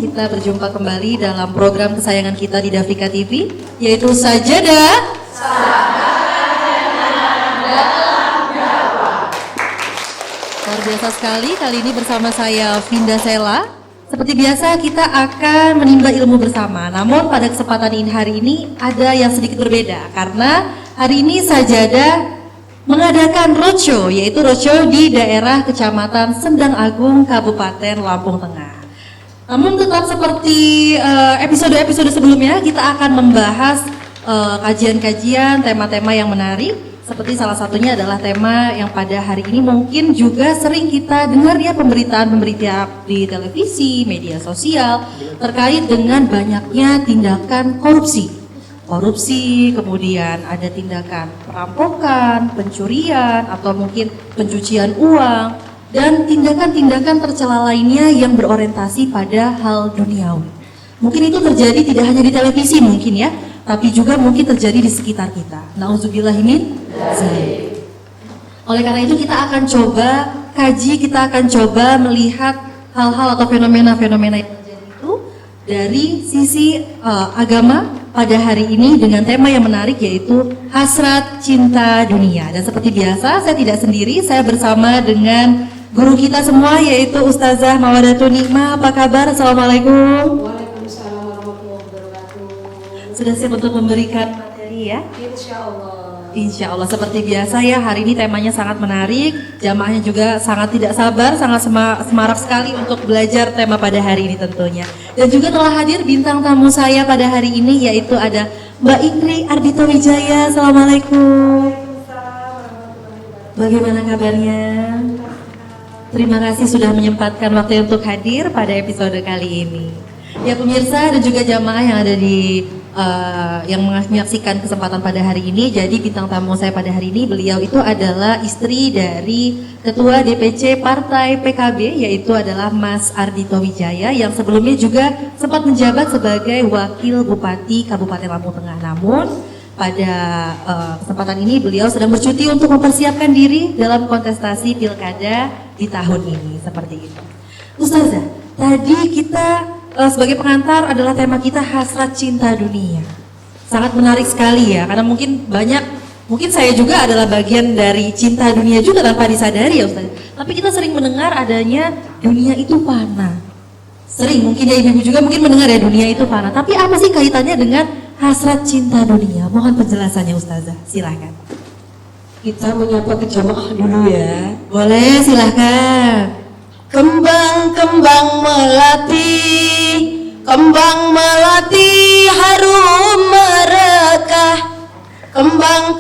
kita berjumpa kembali dalam program kesayangan kita di Dafika TV, yaitu Sajadah. Luar biasa sekali, kali ini bersama saya Vinda Sela. Seperti biasa kita akan menimba ilmu bersama. Namun pada kesempatan ini hari ini ada yang sedikit berbeda, karena hari ini Sajadah mengadakan roadshow, yaitu roadshow di daerah Kecamatan Sendang Agung, Kabupaten Lampung Tengah. Namun tetap seperti episode-episode sebelumnya, kita akan membahas kajian-kajian, tema-tema yang menarik. Seperti salah satunya adalah tema yang pada hari ini mungkin juga sering kita dengar ya, pemberitaan di televisi, media sosial, terkait dengan banyaknya tindakan korupsi, kemudian ada tindakan perampokan, pencurian, atau mungkin pencucian uang, dan tindakan-tindakan tercela lainnya yang berorientasi pada hal duniawi. Mungkin itu terjadi tidak hanya di televisi mungkin ya, tapi juga mungkin terjadi di sekitar kita. Nauzubillahimin dzalik. Oleh karena itu kita akan coba kaji, kita akan coba melihat hal-hal atau fenomena-fenomena yang terjadi itu dari sisi agama pada hari ini dengan tema yang menarik, yaitu hasrat cinta dunia. Dan seperti biasa saya tidak sendiri, saya bersama dengan guru kita semua, yaitu Ustazah Mawadatun Nikmah. Apa kabar? Assalamualaikum. Waalaikumsalam warahmatullahi wabarakatuh. Sudah siap untuk memberikan materi ya? Insyaallah. Insya Allah, seperti biasa ya, hari ini temanya sangat menarik, jamaahnya juga sangat tidak sabar, sangat semarak sekali untuk belajar tema pada hari ini tentunya. Dan juga telah hadir bintang tamu saya pada hari ini, yaitu ada Mbak Ingri Ardhito Wijaya. Assalamualaikum. Bagaimana kabarnya? Terima kasih sudah menyempatkan waktu untuk hadir pada episode kali ini. Ya pemirsa dan juga jamaah yang ada di yang menyaksikan kesempatan pada hari ini. Jadi bintang tamu saya pada hari ini, beliau itu adalah istri dari Ketua DPC Partai PKB, yaitu adalah Mas Ardhito Wijaya, yang sebelumnya juga sempat menjabat sebagai Wakil Bupati Kabupaten Lampung Tengah. Namun pada kesempatan ini beliau sedang bercuti untuk mempersiapkan diri dalam kontestasi pilkada di tahun ini, seperti itu. Ustazah, tadi kita sebagai pengantar adalah tema kita hasrat cinta dunia. Sangat menarik sekali ya, karena mungkin saya juga adalah bagian dari cinta dunia juga tanpa disadari ya Ustaz. Tapi kita sering mendengar adanya dunia itu fana. Sering mungkin ya ibu-ibu juga mungkin mendengar ya dunia itu fana. Tapi apa sih kaitannya dengan hasrat cinta dunia? Mohon penjelasannya Ustazah, silahkan. Kita menyapa ke jamaah dulu ya. Boleh, silahkan. Kembang-kembang melati harum merekah. Kembang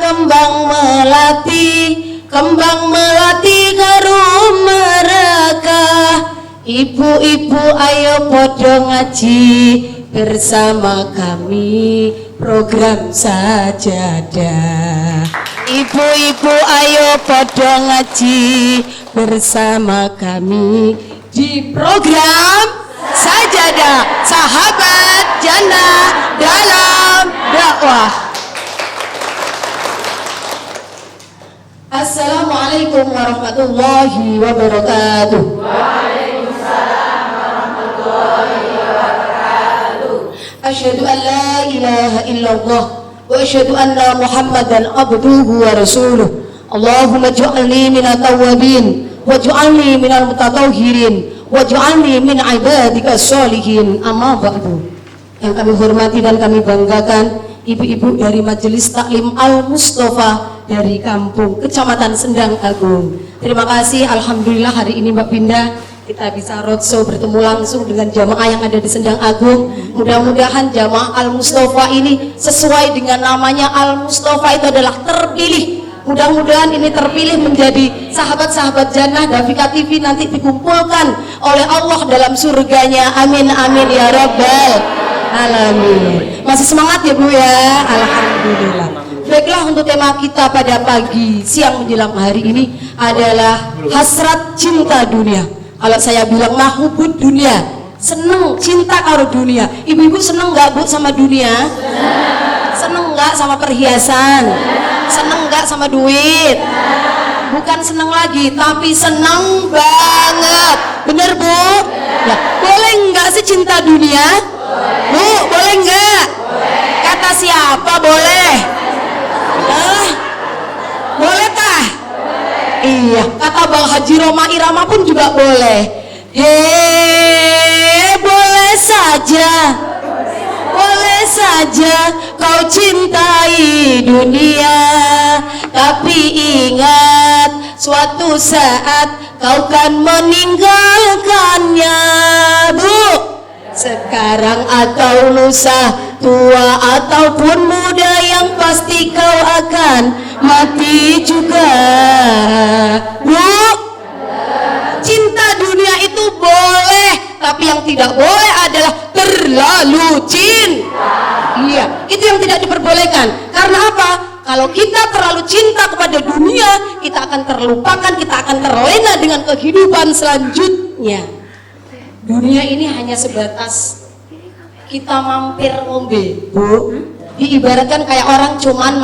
melati harum merekah. Ibu-ibu ayo podo ngaji bersama kami program Sajadah. Ibu-ibu ayo podo ngaji bersama kami di program Sajadah, sahabat jannah dalam dakwah. Assalamualaikum warahmatullahi wabarakatuh. Waalaikumsalam warahmatullahi wabarakatuh. Asyhadu an la ilaha illallah wa asyhadu anna Muhammadan abduhu wa rasuluh. Allahumma ij'alni minat tawwabin waj'alni minal mutatahhirin waj'alni min ibadika sholihin. Amma ba'du. Yang kami hormati dan kami banggakan ibu-ibu dari Majelis Taklim Al-Mustafa dari kampung Kecamatan Sendang Agung. Terima kasih, alhamdulillah hari ini Mbak Binda kita bisa roadshow bertemu langsung dengan jamaah yang ada di Sendang Agung. Mudah-mudahan jamaah Al-Mustafa ini sesuai dengan namanya, Al-Mustafa itu adalah terpilih. Mudah-mudahan ini terpilih menjadi sahabat-sahabat jannah Dafika TV, nanti dikumpulkan oleh Allah dalam surganya. Amin amin ya rabbal alamin. Masih semangat ya Bu ya? Alhamdulillah. Baiklah, untuk tema kita pada pagi siang menjelang hari ini adalah hasrat cinta dunia. Kalau saya bilang mahubud dunia, seneng cinta karo dunia. Ibu-ibu seneng nggak Bu sama dunia? Seneng nggak sama perhiasan? Seneng nggak sama duit? Bukan seneng lagi, tapi seneng banget. Bener Bu? Ya, boleh nggak sih cinta dunia? Bu, boleh nggak? Kata siapa boleh? Boleh tah? Iya, kata Bang Haji Roma Irama pun juga boleh. Boleh saja. Boleh saja kau cintai dunia, tapi ingat suatu saat kau kan meninggalkannya. Bu, sekarang atau lusa, tua ataupun muda, yang pasti kau akan mati juga. Bu, cinta dunia itu boleh, tapi yang tidak boleh adalah terlalu cinta. Iya, itu yang tidak diperbolehkan. Karena apa? Kalau kita terlalu cinta kepada dunia, kita akan terlupakan, kita akan terlena dengan kehidupan selanjutnya. Dunia ini hanya sebatas kita mampir ngombe, Bu. Diibaratkan kayak orang cuman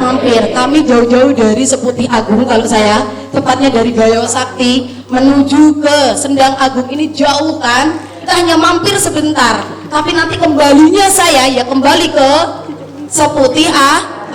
mampir. Kami jauh-jauh dari Seputih Agung, kalau saya tepatnya dari Gayo Sakti menuju ke Sendang Agung ini jauh kan, kita hanya mampir sebentar, tapi nanti kembalinya saya ya kembali ke Seputih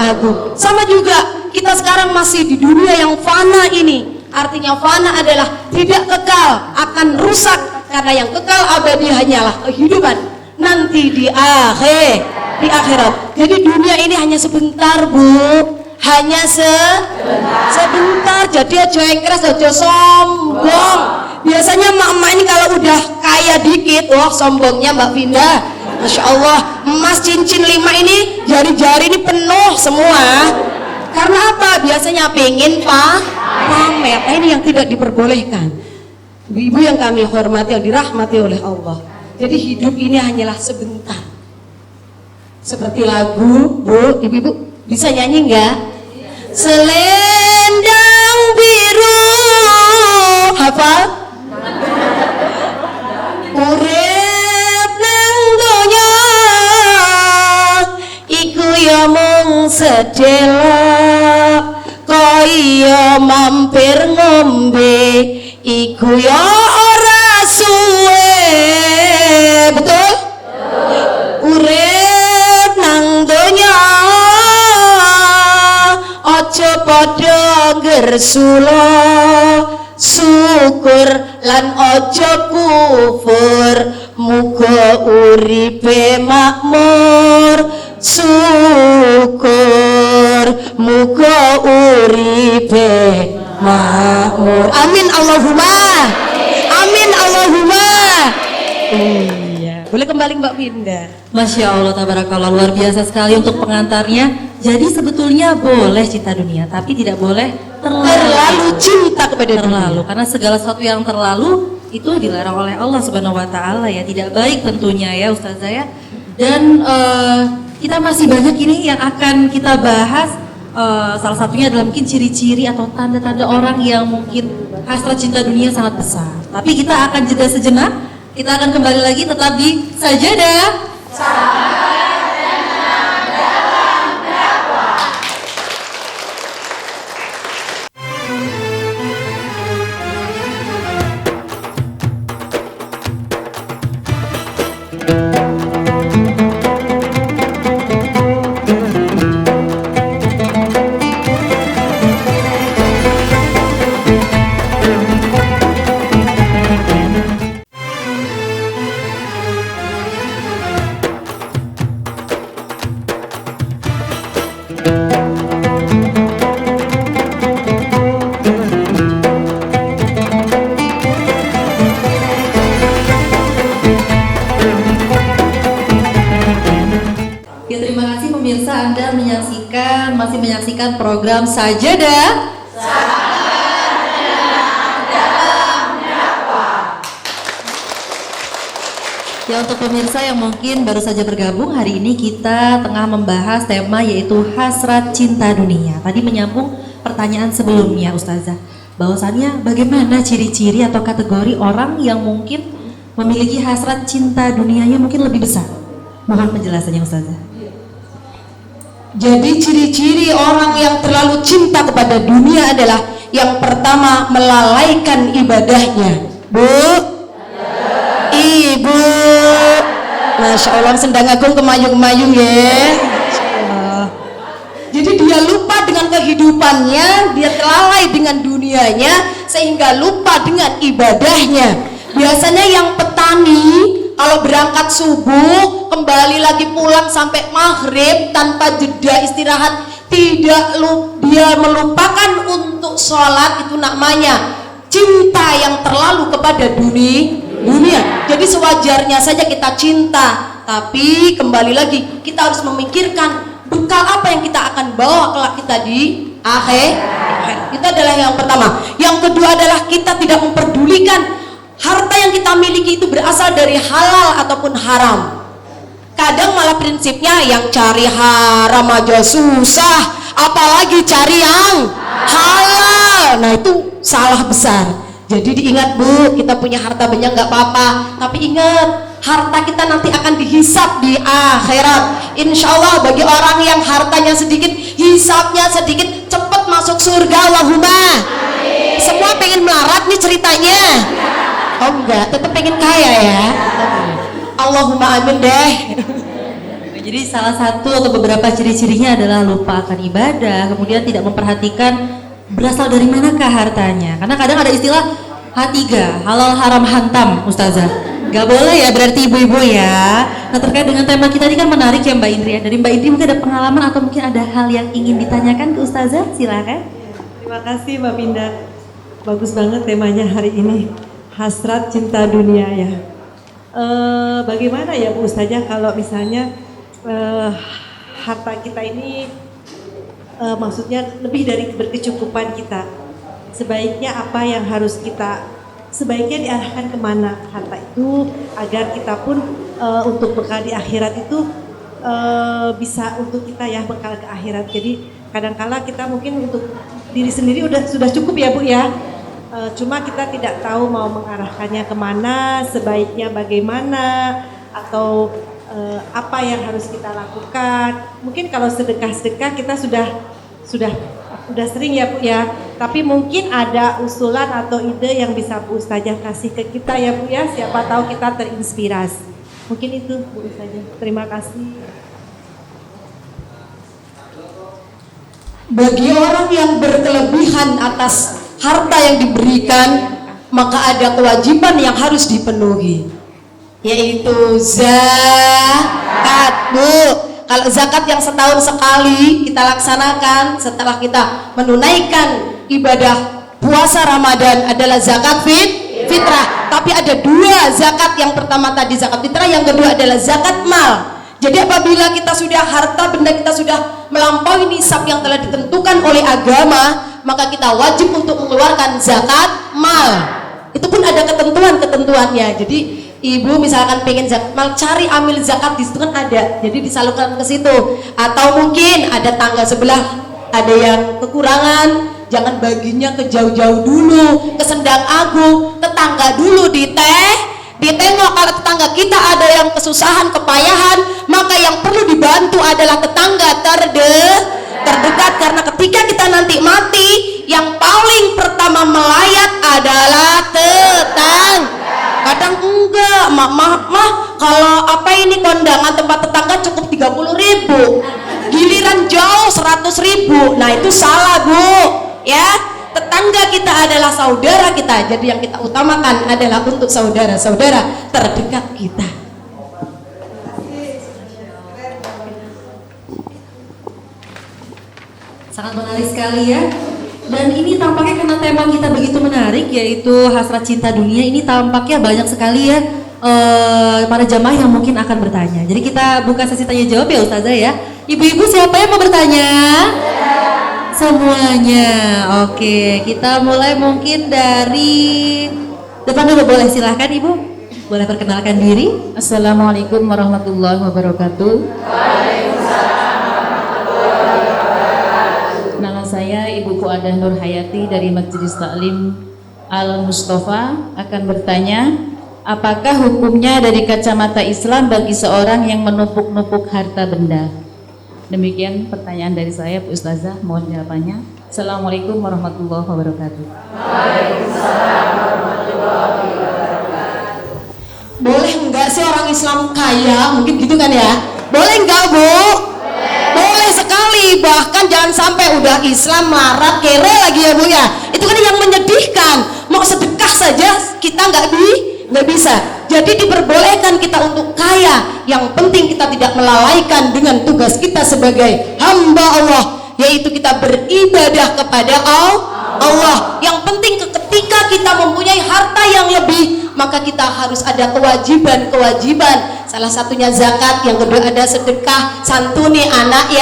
Agung. Sama juga kita sekarang masih di dunia yang fana ini. Artinya fana adalah tidak kekal, akan rusak, karena yang kekal abadi hanyalah kehidupan nanti di akhirat. Jadi dunia ini hanya sebentar, Bu. Hanya sebentar. Jadi aja engkres, aja sombong. Biasanya emak-emak ini kalau udah kaya dikit, wah sombongnya Mbak Vinda. Masya Allah, emas cincin 5 ini, jari-jari ini penuh semua. Karena apa? Biasanya pengen pamer. Ini yang tidak diperbolehkan. Ibu yang kami hormati, yang dirahmati oleh Allah. Jadi hidup ini hanyalah sebentar. Seperti lagu, Bu, ibu-ibu bisa nyanyi nggak? Selendang biru, hafal? Urip nang donya, iku ya mung sedelok, kaya mampir ngombe, iku ya ora suwe. Betul? Urip nang donya, aja padha gersula, syukur lan aja kufur, muga uripe makmur. Syukur muga uripe makmur. Amin Allahumma. Amin Allahumma. Iya. Boleh kembali Mbak Winda. Masya Allah, tabarakallah, luar biasa sekali untuk pengantarnya. Jadi sebetulnya boleh cinta dunia, tapi tidak boleh terlalu cinta kepada terlalu, dunia. karena segala sesuatu yang terlalu itu dilarang oleh Allah Subhanahu Wa Taala ya, tidak baik tentunya ya Ustazah ya. Dan kita masih banyak ini yang akan kita bahas. Salah satunya adalah mungkin ciri-ciri atau tanda-tanda orang yang mungkin hasrat cinta dunia sangat besar. Tapi kita akan jeda sejenak. Kita akan kembali lagi tetap di Sajadah. Ya, terima kasih pemirsa, Anda masih menyaksikan program Sajadah. Ya, untuk pemirsa yang mungkin baru saja bergabung, hari ini kita tengah membahas tema yaitu hasrat cinta dunia. Tadi menyambung pertanyaan sebelumnya Ustazah, bahwasannya bagaimana ciri-ciri atau kategori orang yang mungkin memiliki hasrat cinta dunianya mungkin lebih besar. Mohon penjelasannya Ustazah. Jadi ciri-ciri orang yang terlalu cinta kepada dunia adalah yang pertama, melalaikan ibadahnya. Bu, Ibu, Masya Allah, Sendang Agung kemayung-mayung ya. Masya Allah. Jadi dia lupa dengan kehidupannya, dia lalai dengan dunianya, sehingga lupa dengan ibadahnya. Biasanya yang petani kalau berangkat subuh kembali lagi pulang sampai maghrib tanpa jeda istirahat, dia melupakan untuk sholat, itu namanya cinta yang terlalu kepada dunia. Jadi sewajarnya saja kita cinta, tapi kembali lagi kita harus memikirkan bekal apa yang kita akan bawa kelak kita di akhir. Itu adalah yang pertama. Yang kedua adalah kita tidak memperdulikan harta yang kita miliki itu berasal dari halal ataupun haram. Kadang malah prinsipnya yang cari haram aja susah, apalagi cari yang halal. Nah itu salah besar. Jadi diingat Bu, kita punya harta banyak nggak apa-apa, tapi ingat harta kita nanti akan dihisap di akhirat. Insya Allah bagi orang yang hartanya sedikit, hisapnya sedikit, cepat masuk surga. Allahumma. Semua pengen melarat nih ceritanya. Oh enggak, tetap pengen kaya ya. Allahumma amin deh. Jadi salah satu atau beberapa ciri-cirinya adalah lupa akan ibadah, kemudian tidak memperhatikan berasal dari manakah hartanya. Karena kadang ada istilah H3, halal haram hantam, Ustazah. Gak boleh ya berarti ibu-ibu ya. Nah terkait dengan tema kita ini kan menarik ya Mbak Indri ya. Dari Mbak Indri mungkin ada pengalaman atau mungkin ada hal yang ingin ditanyakan ke Ustazah, silakan. Terima kasih Mbak Pinda. Bagus banget temanya hari ini. Hasrat cinta dunia ya. Bagaimana ya Bu Ustazah kalau misalnya harta kita ini maksudnya lebih dari berkecukupan kita, sebaiknya apa yang harus kita sebaiknya diarahkan kemana harta itu agar kita pun untuk bekal di akhirat itu bisa untuk kita ya bekal ke akhirat. Jadi kadangkala kita mungkin untuk diri sendiri sudah cukup ya Bu ya, cuma kita tidak tahu mau mengarahkannya kemana, sebaiknya bagaimana, atau apa yang harus kita lakukan. Mungkin kalau sedekah kita sudah sering ya Bu ya, tapi mungkin ada usulan atau ide yang bisa Bu Ustazah kasih ke kita ya Bu ya, siapa tahu kita terinspirasi. Mungkin itu Bu Ustazah, terima kasih. Bagi orang yang berkelebihan atas harta yang diberikan, maka ada kewajiban yang harus dipenuhi, yaitu zakat Bu. Kalau zakat yang setahun sekali kita laksanakan setelah kita menunaikan ibadah puasa Ramadan adalah zakat fitrah. Tapi ada dua zakat, yang pertama tadi zakat fitrah, yang kedua adalah zakat mal. Jadi apabila kita sudah harta benda kita sudah melampaui nisab yang telah ditentukan oleh agama, maka kita wajib untuk mengeluarkan zakat mal. Itu pun ada ketentuannya. Jadi ibu misalkan pengen zakat mal, cari amil zakat di situ kan ada, jadi disalurkan ke situ. Atau mungkin ada tangga sebelah ada yang kekurangan, jangan baginya ke jauh-jauh dulu, ke Sendang Agung, tetangga dulu ditengok. Kalau tetangga kita ada yang kesusahan, kepayahan, maka yang perlu dibantu adalah tetangga terdekat. Karena ketika kita nanti mati, yang paling pertama melayat adalah tetangga. Kadang enggak, mah kalau apa ini kondangan tempat tetangga cukup 30.000, giliran jauh 100.000. Nah itu salah Bu ya. Tetangga kita adalah saudara kita, jadi yang kita utamakan adalah untuk saudara-saudara terdekat kita. Sangat menarik sekali ya. Dan ini tampaknya karena tema kita begitu menarik, yaitu hasrat cinta dunia, ini tampaknya banyak sekali ya para jamaah yang mungkin akan bertanya. Jadi kita buka sesi tanya jawab ya Ustazah ya. Ibu-ibu siapa yang mau bertanya? Semuanya. Oke, kita mulai mungkin dari depan dulu, boleh, silahkan Ibu. Boleh perkenalkan diri. Assalamualaikum warahmatullahi wabarakatuh. Nama saya Ibu Fuadah Nur Hayati dari Majelis Taklim Al Mustafa, akan bertanya, apakah hukumnya dari kacamata Islam bagi seorang yang menumpuk-numpuk harta benda? Demikian pertanyaan dari saya Bu Ustazah, mohon jawabannya. Assalamualaikum warahmatullahi wabarakatuh. Waalaikumsalam warahmatullahi wabarakatuh. boleh enggak sih orang Islam kaya? Mungkin gitu kan ya? Boleh enggak Bu? Boleh sekali, bahkan jangan sampai udah Islam melarat kere lagi ya Bu ya. Itu kan yang menyedihkan. Mau sedekah saja kita nggak bisa. Jadi diperbolehkan kita untuk kaya. Yang penting kita tidak melalaikan dengan tugas kita sebagai hamba Allah, yaitu kita beribadah kepada Allah. Yang penting ketika kita mempunyai harta yang lebih, maka kita harus ada kewajiban. Salah satunya zakat, yang kedua ada sedekah, santuni anak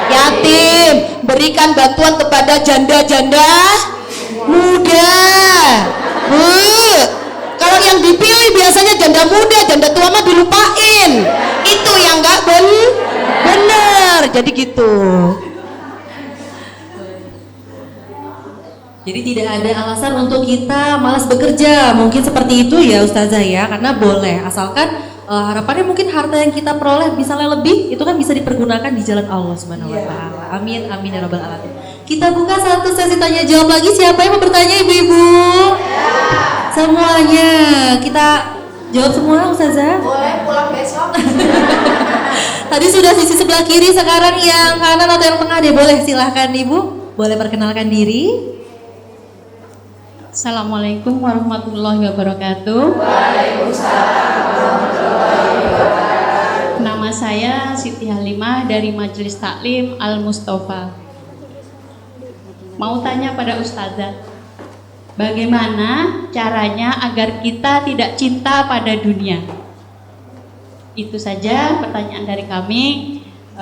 yatim, berikan bantuan kepada janda-janda muda. Bu, kalau yang dipilih biasanya janda muda, janda tua mah dilupain. Itu yang nggak bener. Jadi gitu. Jadi tidak ada alasan untuk kita malas bekerja, mungkin seperti itu ya Ustazah ya, karena boleh, asalkan harapannya mungkin harta yang kita peroleh misalnya lebih, itu kan bisa dipergunakan di jalan Allah Subhanahu wa taala. Amin amin ya rabbal alamin. Kita buka satu sesi tanya jawab lagi, siapa yang mau bertanya ibu-ibu? Semuanya, kita jawab semua Ustazah? Boleh pulang besok. Tadi sudah sisi sebelah kiri, sekarang yang kanan atau yang tengah deh, boleh silahkan ibu, boleh perkenalkan diri. Assalamualaikum warahmatullahi wabarakatuh. Waalaikumsalam warahmatullahi wabarakatuh. Nama saya Siti Halimah dari Majelis Taklim Al-Mustafa. Mau tanya pada Ustazah, bagaimana caranya agar kita tidak cinta pada dunia? Itu saja pertanyaan dari kami.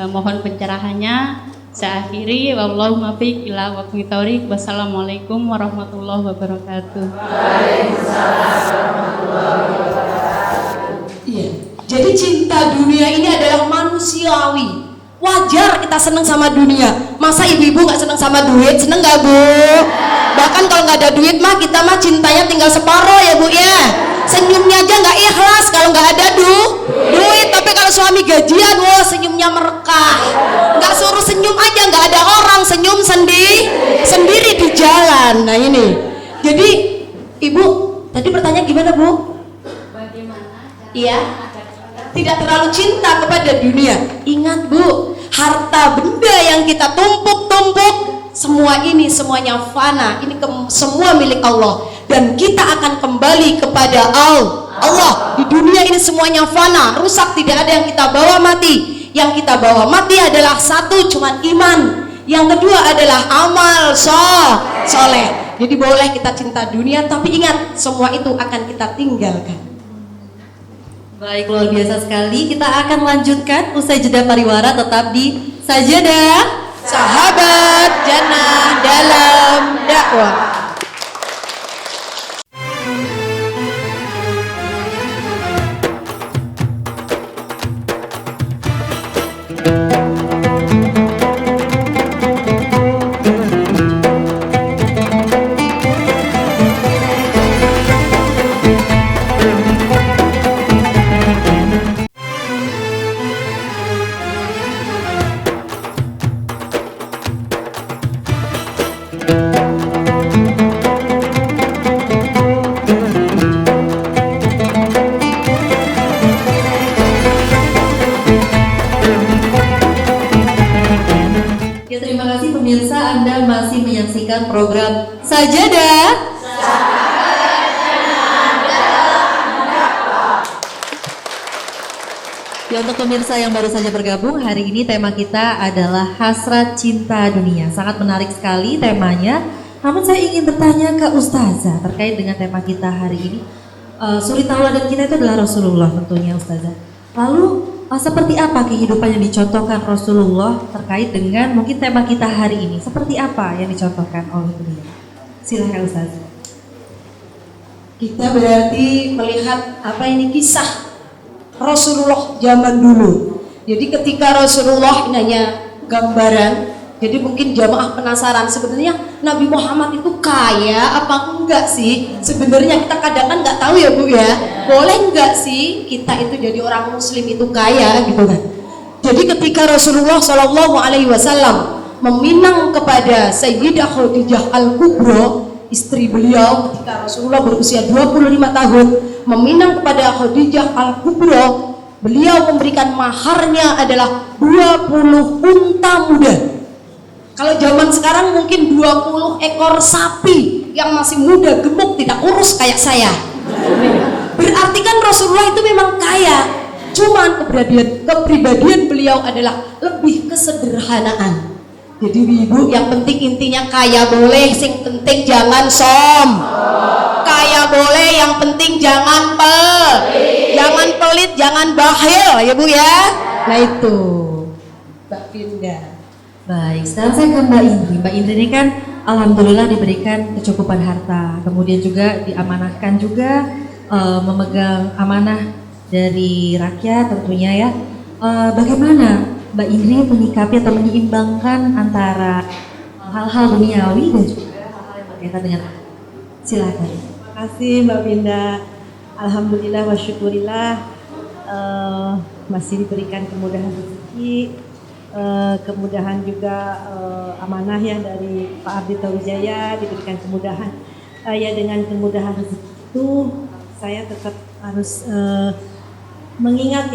Mohon pencerahannya. Saya akhiri, wallahu muwaffiq ila aqwamit thoriq. Wassalamualaikum warahmatullahi wabarakatuh. Waalaikumsalam warahmatullahi wabarakatuh. Iya. Jadi cinta dunia ini adalah manusiawi. Wajar kita seneng sama dunia. Masa ibu-ibu nggak seneng sama duit? Seneng nggak Bu? Bahkan kalau nggak ada duit mah kita mah cintanya tinggal separuh ya Bu ya. Senyumnya aja nggak ikhlas kalau nggak ada duit. Tapi kalau suami gajian, wah senyumnya merekah. Nggak suruh senyum aja, nggak ada orang senyum sendiri di jalan. Nah ini. Jadi ibu tadi pertanyaan gimana Bu? Iya. Tidak terlalu cinta kepada dunia. Ingat Bu, harta benda yang kita tumpuk-tumpuk, semuanya fana. Ini semua milik Allah, dan kita akan kembali kepada Allah. Di dunia ini semuanya fana, rusak, tidak ada yang kita bawa mati. Yang kita bawa mati adalah satu, cuman iman. Yang kedua adalah amal soleh. Jadi boleh kita cinta dunia, tapi ingat semua itu akan kita tinggalkan. Baik, luar biasa sekali. Kita akan lanjutkan usai jeda pariwara, tetap di Sajadah Sahabat Jannah dalam dakwah. Ya, terima kasih pemirsa, Anda masih menyaksikan program Sajadah. Ya, untuk pemirsa yang baru saja bergabung, hari ini tema kita adalah hasrat cinta dunia. Sangat menarik sekali temanya. Namun saya ingin bertanya ke Ustazah terkait dengan tema kita hari ini. Suri tauladan kita itu adalah Rasulullah tentunya Ustazah. Lalu seperti apa kehidupan yang dicontohkan Rasulullah terkait dengan mungkin tema kita hari ini? Seperti apa yang dicontohkan oleh beliau? Silahkan Ustazah. Kita berarti melihat apa ini kisah Rasulullah zaman dulu. Jadi ketika Rasulullah ini hanya gambaran, jadi mungkin jamaah penasaran sebenarnya Nabi Muhammad itu kaya apa enggak sih? Sebenarnya kita kadang kan nggak tahu ya Bu ya. Boleh enggak sih kita itu jadi orang Muslim itu kaya gitu kan? Jadi ketika Rasulullah Shallallahu Alaihi Wasallam meminang kepada Sayyidah Khadijah Al Kubro, istri beliau ketika Rasulullah berusia 25 tahun, meminang kepada Khadijah Al-Kubra, beliau memberikan maharnya adalah 20 unta muda. Kalau zaman sekarang mungkin 20 ekor sapi yang masih muda, gemuk, tidak kurus kayak saya. Berarti kan Rasulullah itu memang kaya. Cuman kepribadian beliau adalah lebih kesederhanaan. Jadi ibu, yang penting intinya kaya boleh, sing penting jangan kaya boleh, yang penting jangan pelit, jangan bakhil ya Bu ya. Nah itu Mbak Finda. Baik, sekarang saya ke Mbak Indri. Mbak Indri ini kan alhamdulillah diberikan kecukupan harta, kemudian juga diamanahkan juga memegang amanah dari rakyat tentunya ya. Bagaimana Mbak Indri menyikapi atau menyeimbangkan antara hal-hal duniawi dan juga hal-hal yang berkaitan dengan silakan. Terima kasih Mbak Binda. Alhamdulillah wa syukurillah masih diberikan kemudahan rezeki, kemudahan juga amanah ya dari Pak Ardi Tawijaya, diberikan kemudahan. Ya dengan kemudahan rezeki itu saya tetap harus mengingat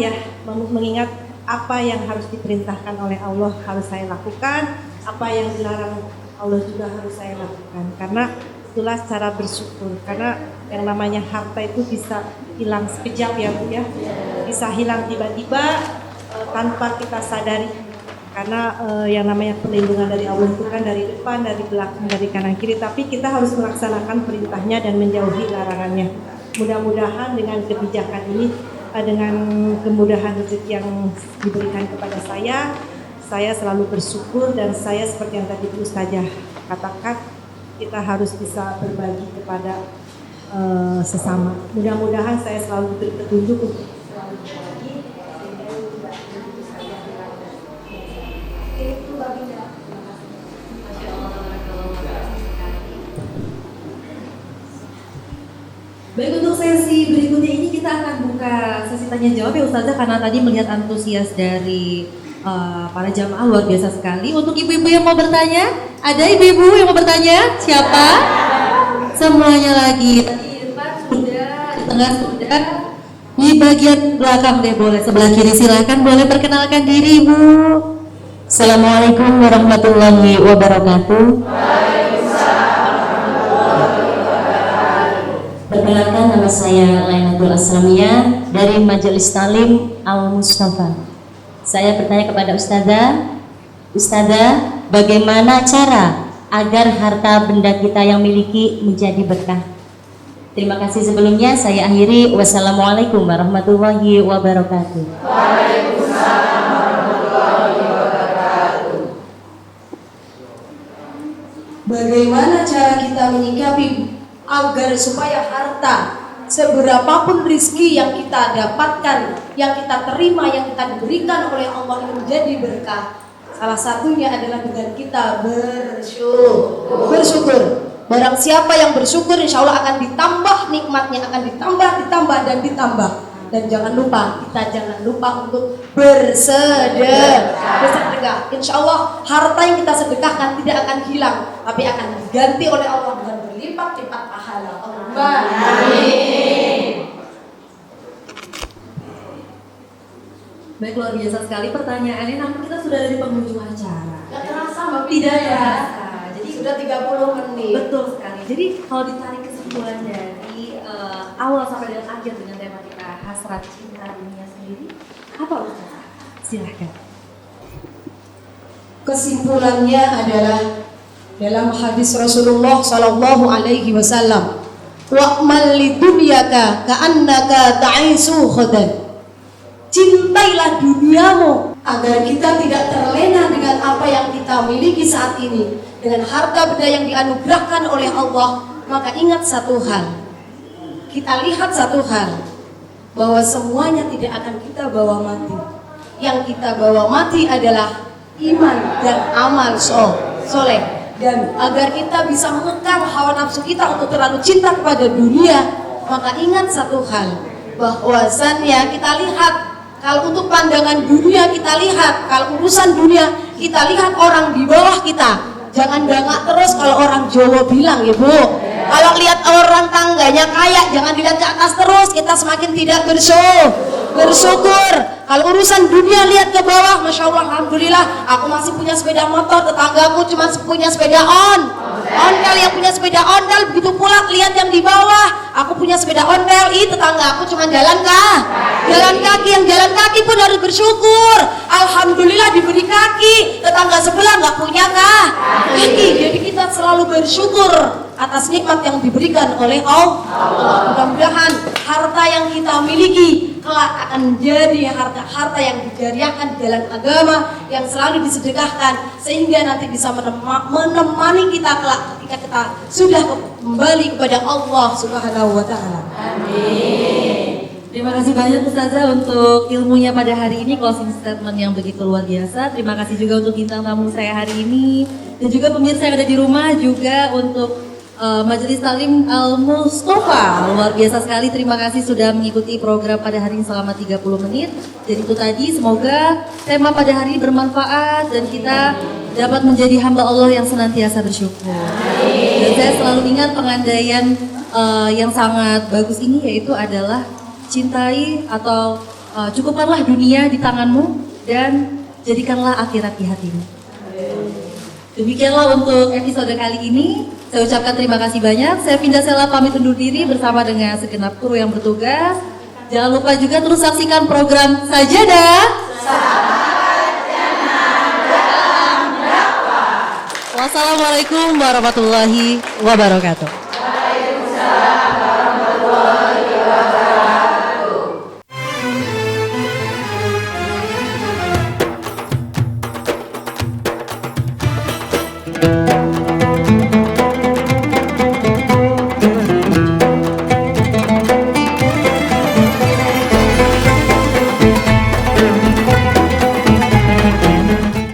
apa yang harus diperintahkan oleh Allah harus saya lakukan, apa yang dilarang Allah juga harus saya lakukan, karena itulah cara bersyukur. Karena yang namanya harta itu bisa hilang sekejap ya Bu ya, bisa hilang tiba-tiba tanpa kita sadari. Karena yang namanya perlindungan dari Allah itu kan dari depan, dari belakang, dari kanan kiri, tapi kita harus melaksanakan perintahnya dan menjauhi larangannya. Mudah-mudahan dengan kebijakan ini, dengan kemudahan rezeki yang diberikan kepada saya selalu bersyukur, dan saya seperti yang tadi Bu Ustazah katakan, kita harus bisa berbagi kepada sesama. Mudah-mudahan saya selalu diberi petunjuk untuk selalu berbagi. Baik, untuk sesi berikutnya ini kita akan buka sesi tanya jawab ya Ustazah, karena tadi melihat antusias dari para jamaah luar biasa sekali. Untuk ibu-ibu yang mau bertanya, ada ibu-ibu yang mau bertanya? Siapa? Semuanya lagi. Di depan sudah, di tengah sudah, di bagian belakang deh boleh, sebelah kiri silakan, boleh perkenalkan diri Ibu. Assalamualaikum warahmatullahi wabarakatuh. Perkenalkan, nama saya Lainatul Aslamiyah dari Majelis Talim Al-Mustafa. Saya bertanya kepada Ustazah, bagaimana cara agar harta benda kita yang miliki menjadi berkah? Terima kasih sebelumnya, saya akhiri. Wassalamualaikum warahmatullahi wabarakatuh. Waalaikumsalam warahmatullahi wabarakatuh. Bagaimana cara kita menyikapi agar supaya harta, seberapapun rizki yang kita dapatkan, yang kita terima, yang kita diberikan oleh Allah menjadi berkah? Salah satunya adalah dengan kita bersyukur. Barang siapa yang bersyukur, insya Allah akan ditambah nikmatnya, akan ditambah dan ditambah. Dan jangan lupa untuk bersedekah. Insya Allah harta yang kita sedekahkan tidak akan hilang, tapi akan diganti oleh Allah dengan berlipat-lipat pahala. Amin. Baik, luar biasa sekali pertanyaannya, namun kita sudah dari penghujung acara. Tidak terasa Mbak Tidak Pida. terasa. Jadi Sudah 30 menit. betul sekali. Jadi kalau ditarik kesimpulan dari awal sampai dengan akhir dengan tema kita hasrat cinta dunia sendiri, apa Ustaz? Silahkan. Kesimpulannya adalah dalam hadis Rasulullah Sallallahu Alaihi Wasallam, wa'mal lidunyaka ka'annaka ta'isu khadan. Cintailah duniamu agar kita tidak terlena dengan apa yang kita miliki saat ini, dengan harta benda yang dianugerahkan oleh Allah. Maka ingat satu hal, kita lihat satu hal, bahwa semuanya tidak akan kita bawa mati. Yang kita bawa mati adalah iman dan amal soleh. Dan agar kita bisa mengekang hawa nafsu kita untuk terlalu cinta kepada dunia, maka ingat satu hal, bahwasannya kita lihat, kalau untuk pandangan dunia kita lihat, kalau urusan dunia kita lihat orang di bawah kita. Jangan dangak terus kalau orang Jawa bilang ya Bu. Kalau lihat orang tangganya kaya, jangan dilihat ke atas terus, kita semakin tidak bersyukur. Kalau urusan dunia lihat ke bawah, Masya Allah, Alhamdulillah, aku masih punya sepeda motor, tetanggaku cuma punya sepeda ondel, yang punya sepeda ondel, begitu pula lihat yang di bawah, aku punya sepeda ondel, tetangga aku cuma jalan kaki, yang jalan kaki pun harus bersyukur. Alhamdulillah diberi kaki, tetangga sebelah nggak punya kaki, jadi kita selalu bersyukur atas nikmat yang diberikan oleh Allah. Mudah-mudahan harta yang kita miliki kelak akan menjadi harta yang dijariahkan di jalan agama, yang selalu disedekahkan, sehingga nanti bisa menemani kita kelak ketika kita sudah kembali kepada Allah Subhanahu wa Ta'ala. Amin. Terima kasih banyak Ustazah untuk ilmunya pada hari ini, closing statement yang begitu luar biasa. Terima kasih juga untuk bintang tamu saya hari ini, dan juga pemirsa yang ada di rumah, juga untuk Majelis Taklim Al-Mustafa. Luar biasa sekali, terima kasih sudah mengikuti program pada hari ini selama 30 menit. Jadi itu tadi, semoga tema pada hari ini bermanfaat dan kita dapat menjadi hamba Allah yang senantiasa bersyukur. Dan saya selalu ingat pengandaian yang sangat bagus ini, yaitu adalah cintai atau cukupkanlah dunia di tanganmu dan jadikanlah akhirat di hatimu. Demikianlah untuk episode kali ini. Saya ucapkan terima kasih banyak. Saya Finda Sela pamit undur diri bersama dengan segenap kru yang bertugas. Jangan lupa juga terus saksikan program Sajadah. Wassalamualaikum warahmatullahi wabarakatuh. Waalaikumsalam.